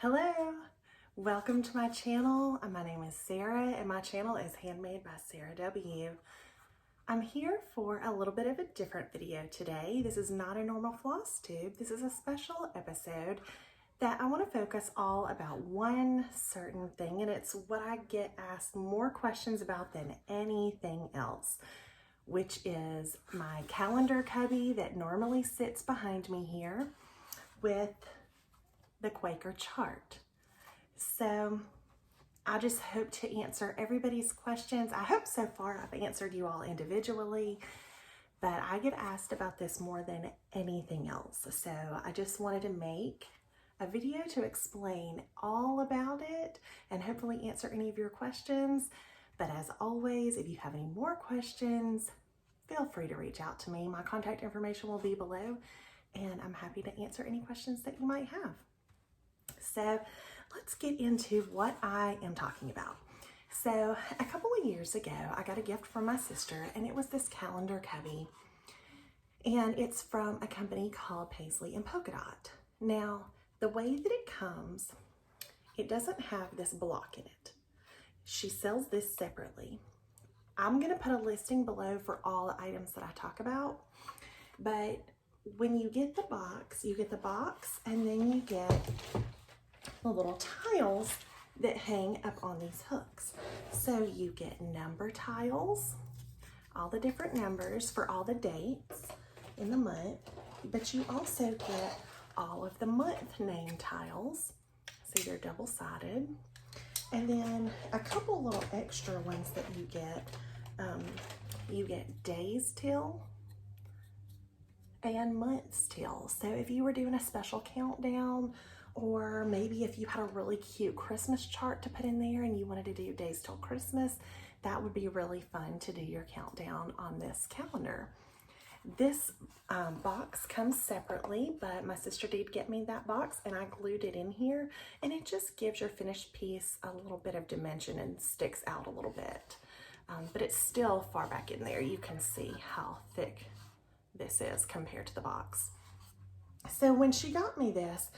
Hello, welcome to my channel. My name is Sarah and my channel is Handmade by Sarah W. I'm here for a little bit of a different video today. This is not a normal Flosstube. This is a special episode that I want to focus all about one certain thing, and it's what I get asked more questions about than anything else, which is my calendar cubby that normally sits behind me here with the Quaker chart. So I just hope to answer everybody's questions. I hope so far I've answered you all individually, but I get asked about this more than anything else. So I just wanted to make a video to explain all about it and hopefully answer any of your questions. But as always, if you have any more questions, feel free to reach out to me. My contact information will be below, and I'm happy to answer any questions that you might have. So let's get into what I am talking about. So a couple of years ago, I got a gift from my sister, and it was this calendar cubby, and it's from a company called Paisley and Polka Dot. Now, the way that it comes, it doesn't have this block in it. She sells this separately. I'm going to put a listing below for all the items that I talk about, but when you get the box, and then you get the little tiles that hang up on these hooks. So you get number tiles, all the different numbers for all the dates in the month, but you also get all of the month name tiles. See, they're double-sided. And then a couple little extra ones that you get days till and months till. So if you were doing a special countdown, or maybe if you had a really cute Christmas chart to put in there and you wanted to do days till Christmas, that would be really fun to do your countdown on this calendar. This box comes separately, but my sister did get me that box and I glued it in here, and it just gives your finished piece a little bit of dimension and sticks out a little bit. But it's still far back in there. You can see how thick this is compared to the box. So when she got me this,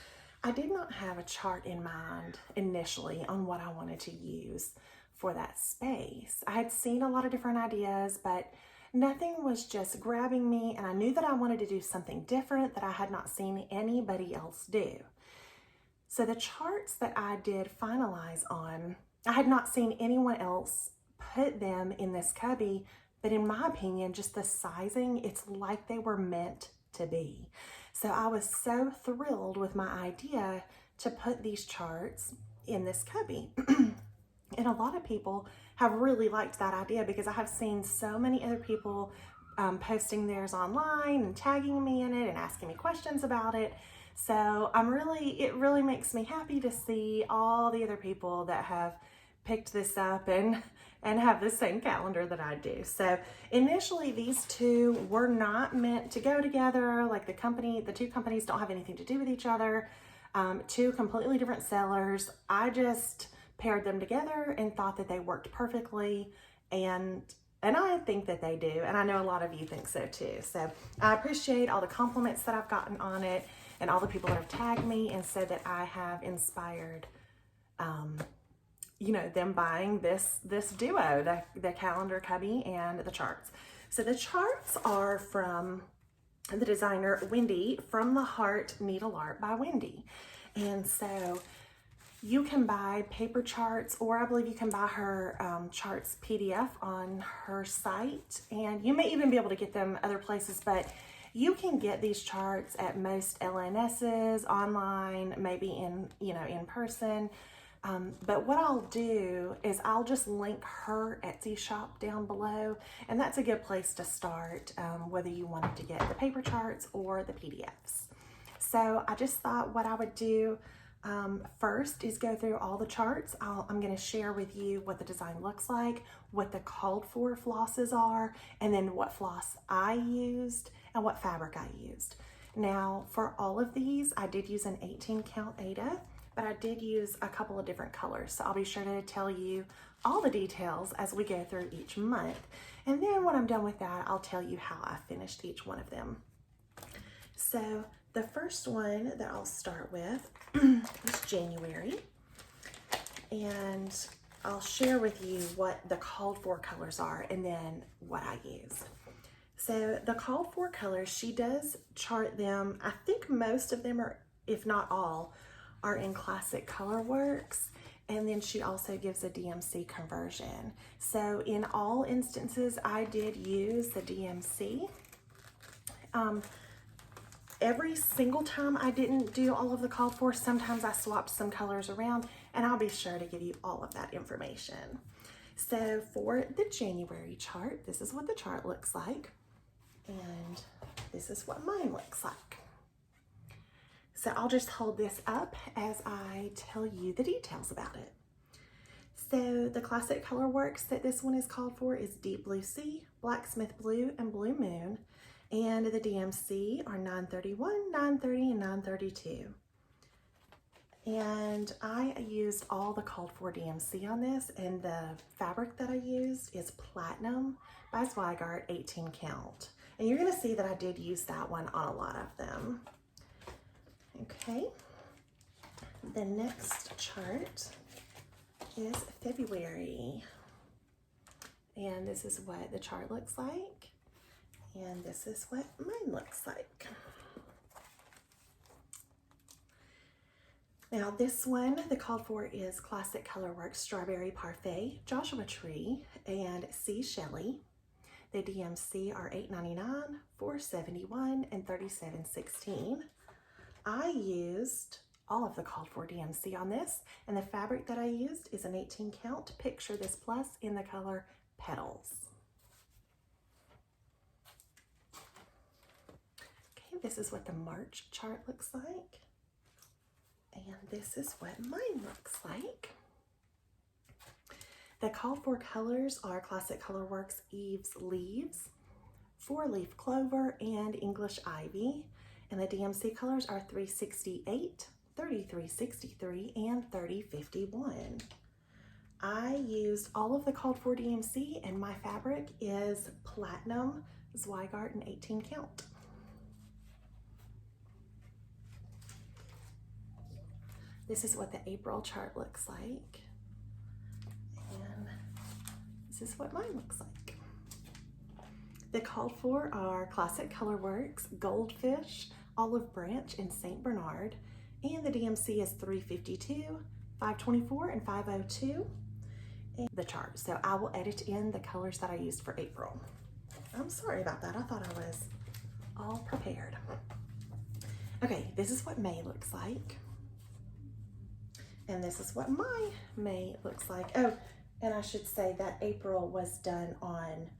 I did not have a chart in mind initially on what I wanted to use for that space. I had seen a lot of different ideas, but nothing was just grabbing me, and I knew that I wanted to do something different that I had not seen anybody else do. So the charts that I did finalize on, I had not seen anyone else put them in this cubby, but in my opinion, just the sizing, it's like they were meant to be. So I was so thrilled with my idea to put these charts in this cubby. And a lot of people have really liked that idea because I have seen so many other people posting theirs online and tagging me in it and asking me questions about it. So it really makes me happy to see all the other people that have picked this up and have the same calendar that I do. So initially these two were not meant to go together. Like the two companies don't have anything to do with each other. Two completely different sellers. I just paired them together and thought that they worked perfectly, and I think that they do, and I know a lot of you think so too. So I appreciate all the compliments that I've gotten on it and all the people that have tagged me and said that I have inspired them buying this duo, the calendar cubby and the charts. So the charts are from the designer Wendy, From the Heart Needle Art by Wendy. And so you can buy paper charts, or I believe you can buy her charts PDF on her site, and you may even be able to get them other places, but you can get these charts at most LNSs, online, maybe in person. But what I'll do is I'll just link her Etsy shop down below, and that's a good place to start, whether you wanted to get the paper charts or the PDFs. So I just thought what I would do first is go through all the charts. I'm going to share with you what the design looks like, what the called for flosses are, and then what floss I used and what fabric I used. Now for all of these, I did use an 18 count Aida, but I did use a couple of different colors. So I'll be sure to tell you all the details as we go through each month. And then when I'm done with that, I'll tell you how I finished each one of them. So The first one that I'll start with is January, and I'll share with you what the called for colors are and then what I use. So the called for colors, she does chart them. I think most of them are, if not all, are in Classic Colorworks. And then she also gives a DMC conversion. So in all instances, I did use the DMC. Every single time I didn't do all of the called for, sometimes I swapped some colors around, and I'll be sure to give you all of that information. So for the January chart, this is what the chart looks like, and this is what mine looks like. So I'll just hold this up as I tell you the details about it. So the Classic Colorworks that this one is called for is Deep Blue Sea, Blacksmith Blue, and Blue Moon. And the DMC are 931, 930, and 932. And I used all the called for DMC on this, and the fabric that I used is Platinum by Zweigart 18 count. And you're gonna see that I did use that one on a lot of them. Okay, the next chart is February. And this is what the chart looks like. And this is what mine looks like. Now this one, the called for is Classic Colorworks Strawberry Parfait, Joshua Tree, and C. Shelley. The DMC are $8.99, $4.71, and $37.16. I used all of the called for DMC on this, and the fabric that I used is an 18 count Picture This Plus in the color Petals. This is what the March chart looks like, and this is what mine looks like. The called for colors are Classic Colorworks Eve's Leaves, 4-leaf clover, and English ivy, and the DMC colors are 368, 3363, and 3051. I used all of the called for DMC, and my fabric is Platinum Zweigart and 18 count. This is what the April chart looks like, and this is what mine looks like. The called for are Classic Colorworks Goldfish, Olive Branch, and St. Bernard, and the DMC is 352, 524, and 502. And the chart, so I will edit in the colors that I used for April. I'm sorry about that. I thought I was all prepared. Okay, this is what May looks like. And this is what my May looks like. Oh, and I should say that April was done on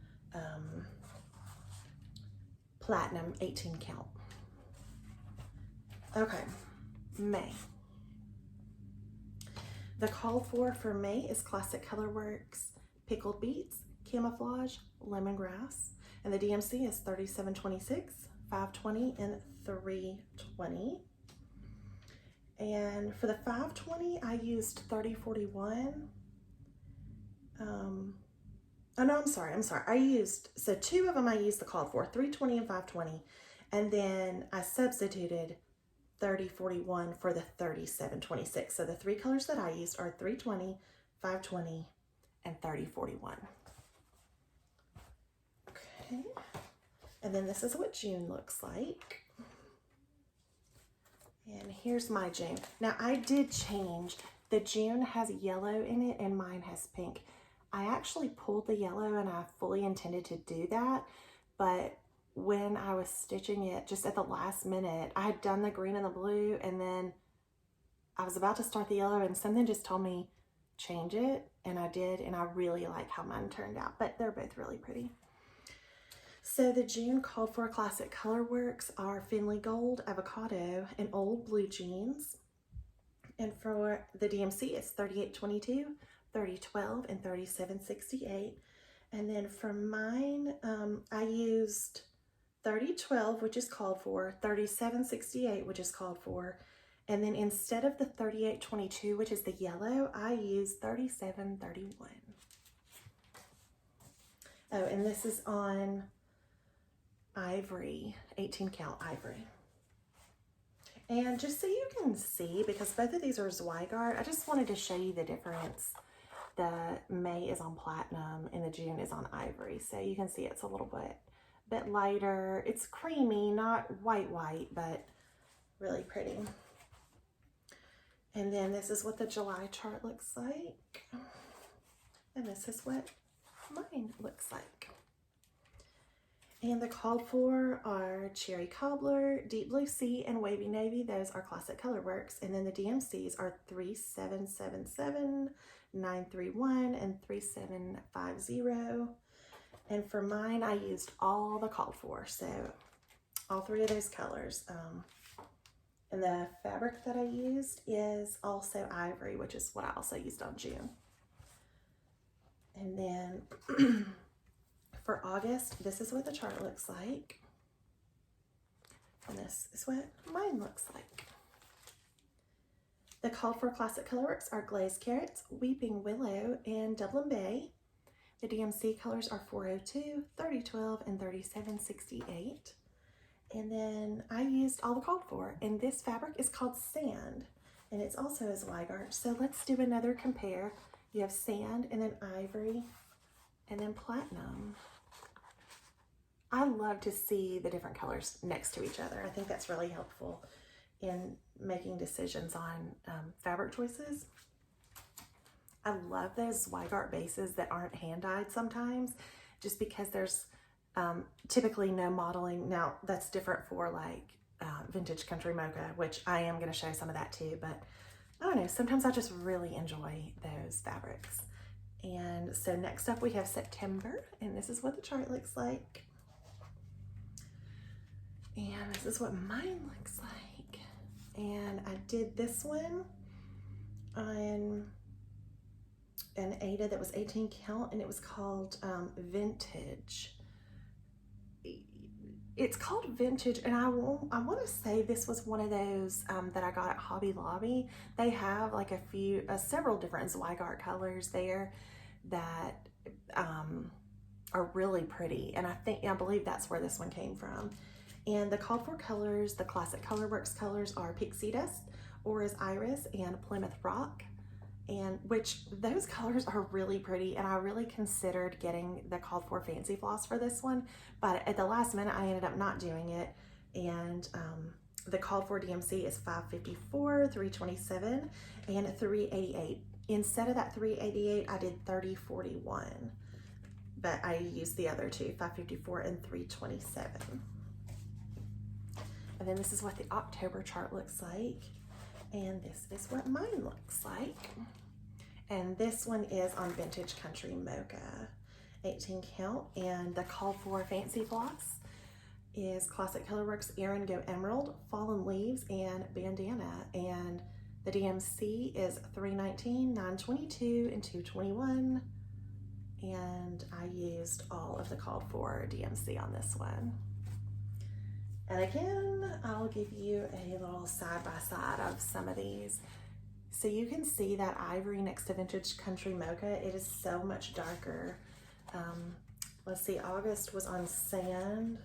Platinum 18 count. Okay, May. The called for May is Classic Colorworks Pickled Beets, Camouflage, Lemongrass, and the DMC is 3726, 520, and 320. And for the 520, I used 3041. Oh no, I'm sorry. I used, so two of them I used the called for, 320 and 520. And then I substituted 3041 for the 3726. So the three colors that I used are 320, 520, and 3041. Okay. And then this is what June looks like. And here's my June. Now I did change. The June has yellow in it and mine has pink. I actually pulled the yellow and I fully intended to do that, but when I was stitching it just at the last minute, I had done the green and the blue, and then I was about to start the yellow and something just told me change it, and I did, and I really like how mine turned out, but they're both really pretty. So the June called for Classic Colorworks are Finley Gold, Avocado, and Old Blue Jeans. And for the DMC, it's 3822, 3012, and 3768. And then for mine, I used 3012, which is called for, 3768, which is called for, and then instead of the 3822, which is the yellow, I used 3731. Oh, and this is on ivory, 18 count ivory. And just so you can see, because both of these are Zweigart, I just wanted to show you the difference. The May is on platinum and the June is on ivory. So you can see it's a little bit lighter. It's creamy, not white, but really pretty. And then this is what the July chart looks like. And this is what mine looks like. And the called for are Cherry Cobbler, Deep Blue Sea, and Wavy Navy. Those are Classic Colorworks. And then the DMCs are 3777, 931, and 3750. And for mine, I used all the called for. So all three of those colors. And the fabric that I used is also ivory, which is what I also used on June. And then for August, this is what the chart looks like. And this is what mine looks like. The called for Classic Colorworks are Glazed Carrots, Weeping Willow, and Dublin Bay. The DMC colors are 402, 3012, and 3768. And then I used all the called for, and this fabric is called Sand, and it's also a Zweigart. So let's do another compare. You have Sand, and then Ivory, and then Platinum. I love to see the different colors next to each other. I think that's really helpful in making decisions on fabric choices. I love those Zweigart bases that aren't hand-dyed sometimes, just because there's typically no modeling. Now, that's different for like Vintage Country Mocha, which I am going to show some of that too, but I don't know, sometimes I just really enjoy those fabrics. And so next up we have September, and this is what the chart looks like. And this is what mine looks like. And I did this one on an Aida that was 18 count, and it was called Vintage. It's called Vintage, and I want to say this was one of those that I got at Hobby Lobby. They have like several different Zweigart colors there that are really pretty, and I believe that's where this one came from. And the called for colors, the Classic Colorworks colors, are Pixie Dust, Aura's Iris, and Plymouth Rock. And which those colors are really pretty, and I really considered getting the called for Fancy Floss for this one, but at the last minute I ended up not doing it. And the called for DMC is 554, 327, and 388. Instead of that 388, I did 3041, but I used the other two, 554 and 327. And then this is what the October chart looks like. And this is what mine looks like. And this one is on Vintage Country Mocha, 18 count. And the call for Fancy Floss is Classic Colorworks Erin Go Emerald, Fallen Leaves, and Bandana. And the DMC is 319, 922, and 221. And I used all of the called for DMC on this one. And again, I'll give you a little side-by-side of some of these. So you can see that ivory next to Vintage Country Mocha, it is so much darker. Let's see, August was on Sand,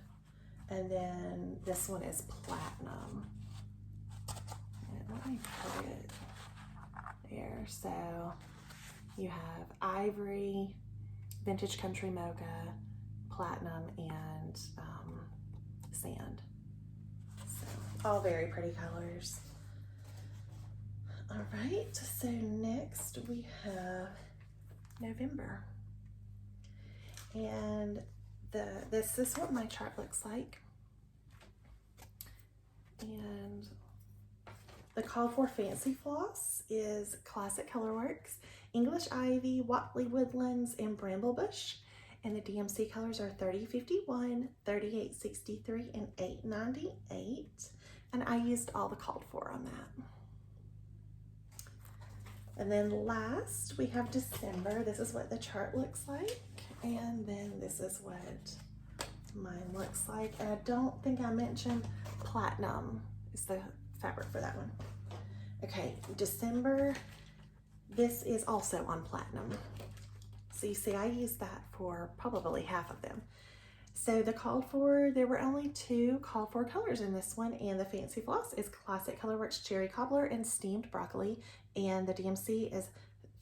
and then this one is Platinum. And let me put it there. So you have Ivory, Vintage Country Mocha, Platinum, and Sand. All very pretty colors. All right, so next we have November. And this is what my chart looks like. And the call for Fancy Floss is Classic Colorworks, English Ivy, Watley Woodlands, and Bramblebush. And the DMC colors are 3051, 3863, and 898. And I used all the called for on that. And then last we have December. This is what the chart looks like. And then this is what mine looks like. And I don't think I mentioned Platinum is the fabric for that one. Okay, December, this is also on Platinum. So you see, I used that for probably half of them. So there were only 2 called for colors in this one, and the fancy floss is Classic Colorworks Cherry Cobbler and Steamed Broccoli, and the DMC is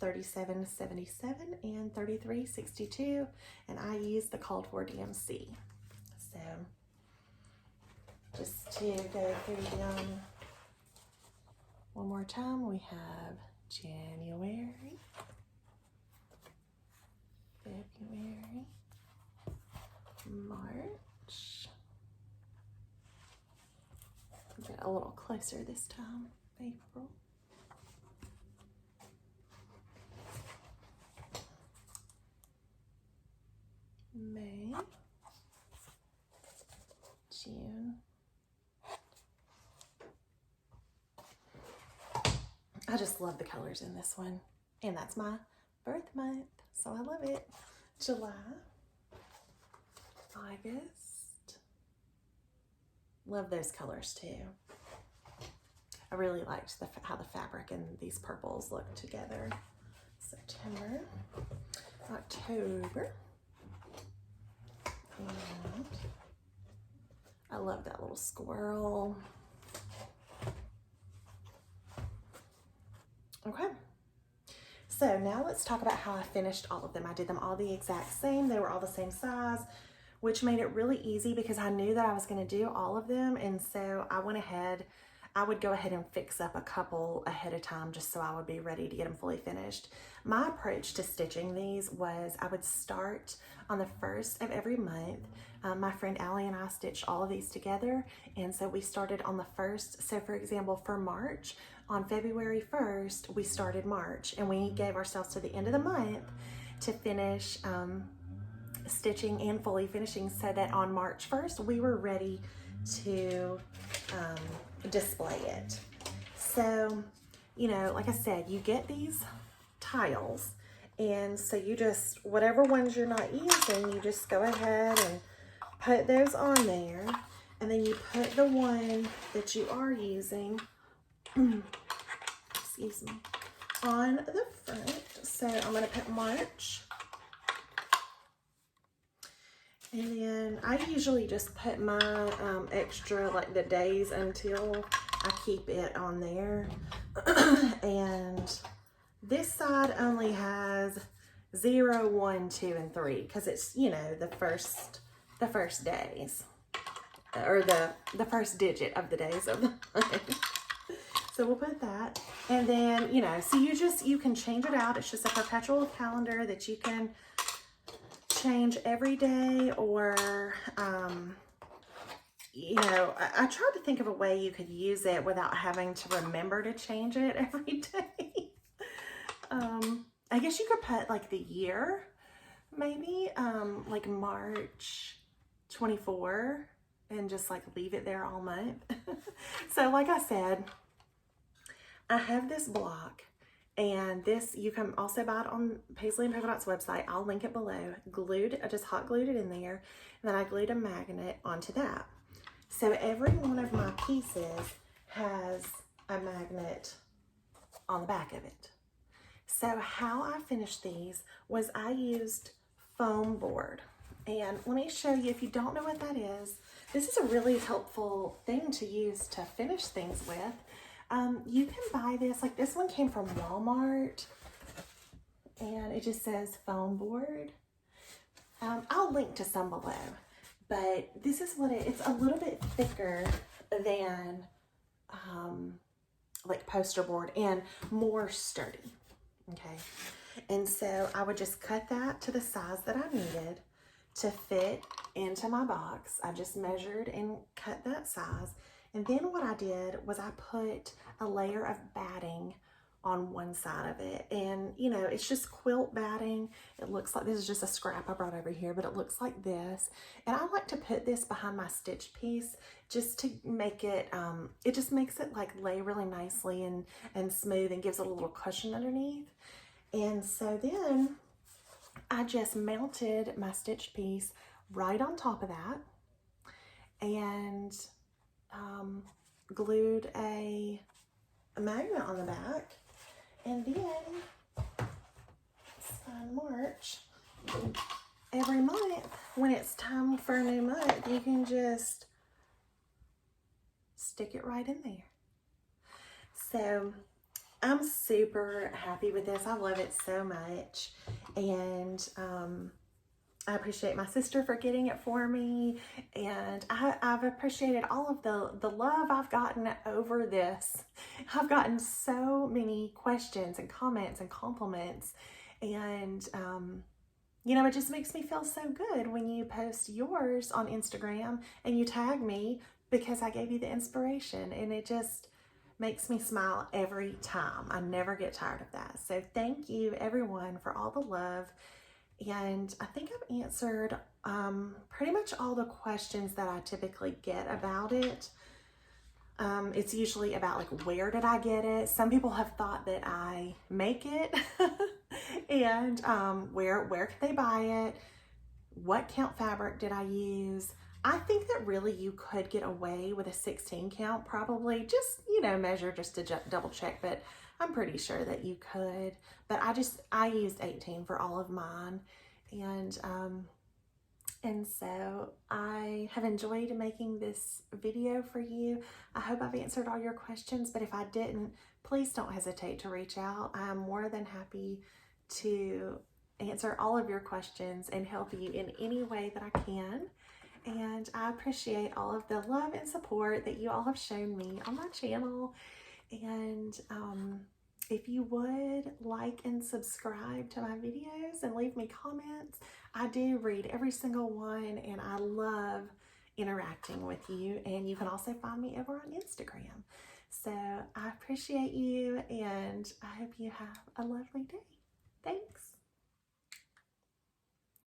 37.77 and 33.62, and I used the called for DMC. So just to go through them one more time, we have January, February, March. Get a little closer this time. April. May. June. I just love the colors in this one. And that's my birth month, so I love it. July. August. Love those colors too. I really liked how the fabric and these purples look together. September. October. And I love that little squirrel. Okay. So now let's talk about how I finished all of them. I did them all the exact same. They were all the same size, which made it really easy because I knew that I was going to do all of them. And so I would go ahead and fix up a couple ahead of time just so I would be ready to get them fully finished. My approach to stitching these was I would start on the 1st of every month. My friend Allie and I stitched all of these together, and so we started on the 1st. So for example, for March, on February 1st, we started March, and we gave ourselves to the end of the month to finish stitching and fully finishing, so that on March 1st, we were ready to display it. So, you know, like I said, you get these tiles, and so you just, whatever ones you're not using, you just go ahead and put those on there, and then you put the one that you are using, excuse me, on the front. So I'm going to put March, and then I usually just put my extra, like the days until I keep it on there. And this side only has 0, 1, 2, and 3 because it's, you know, the first days, or the first digit of the days of the month. So we'll put that, and then, you know, so you can change it out. It's just a perpetual calendar that you can change every day, or you know, I tried to think of a way you could use it without having to remember to change it every day. I guess you could put like the year, maybe, like March 24, and just like leave it there all month. So like I said, I have this block, and this, you can also buy it on Paisley and Polka Dot's website. I'll link it below. I just hot glued it in there, and then I glued a magnet onto that. So every one of my pieces has a magnet on the back of it. So how I finished these was I used foam board. And let me show you, if you don't know what that is, this is a really helpful thing to use to finish things with. You can buy this, like this one came from Walmart, and it just says foam board. I'll link to some below, but this is what it's a little bit thicker than like poster board and more sturdy. Okay, and so I would just cut that to the size that I needed to fit into my box. I just measured and cut that size. And then what I did was I put a layer of batting on one side of it. And, you know, it's just quilt batting. It looks like, this is just a scrap I brought over here, but it looks like this. And I like to put this behind my stitch piece just to make it, it just makes it like lay really nicely and smooth, and gives it a little cushion underneath. And so then I just mounted my stitch piece right on top of that, and glued a magnet on the back. And then on March, every month when it's time for a new month, you can just stick it right in there. So I'm super happy with this. I love it so much. And I appreciate my sister for getting it for me. And I've appreciated all of the love I've gotten over this. I've gotten so many questions and comments and compliments. And, you know, it just makes me feel so good when you post yours on Instagram and you tag me because I gave you the inspiration, and it just makes me smile every time. I never get tired of that. So thank you everyone for all the love. And I think I've answered pretty much all the questions that I typically get about it. It's usually about like, where did I get it? Some people have thought that I make it and where can they buy it? What count fabric did I use? I think that really you could get away with a 16 count, probably, just, you know, measure just to double check, but I'm pretty sure that you could. But I used 18 for all of mine. And so I have enjoyed making this video for you. I hope I've answered all your questions, but if I didn't, please don't hesitate to reach out. I'm more than happy to answer all of your questions and help you in any way that I can. And I appreciate all of the love and support that you all have shown me on my channel. And if you would like and subscribe to my videos and leave me comments, I do read every single one, and I love interacting with you. And you can also find me over on Instagram. So I appreciate you, and I hope you have a lovely day. Thanks.